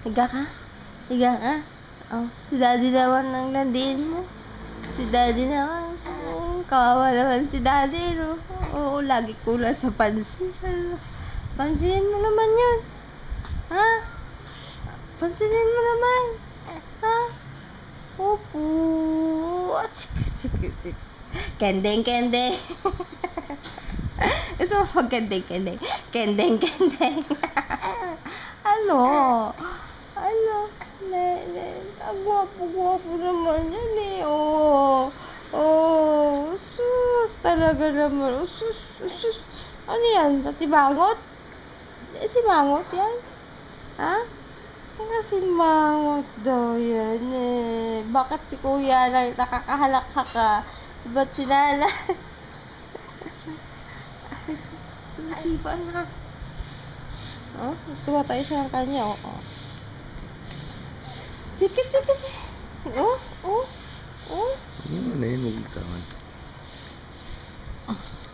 Higa ka? Higa ka? Oh, si daddy naman ang landiin mo. Si daddy naman. Oh, kawawa naman si daddy, no? Oo, lagi kulang sa pansin. Pansinin mo naman yun. Ha? Pansinin mo naman. Ha? Opo. Chik. Kendeng. Gusto mo pag kendeng. Kendeng. Ano? Ang gwapo naman yan eh. Sus. Talaga naman. Sus. Ano yan? Si Bangot? Si Bangot yan? Ha? Kasi mangot daw yan eh. Bakit si kuya nakakahalakha ka? Ba't si Nana? Sumisipa na. Oh, tumatay siya ng kanya. Oh. Tikit. Oh. Ano na yun? Huwag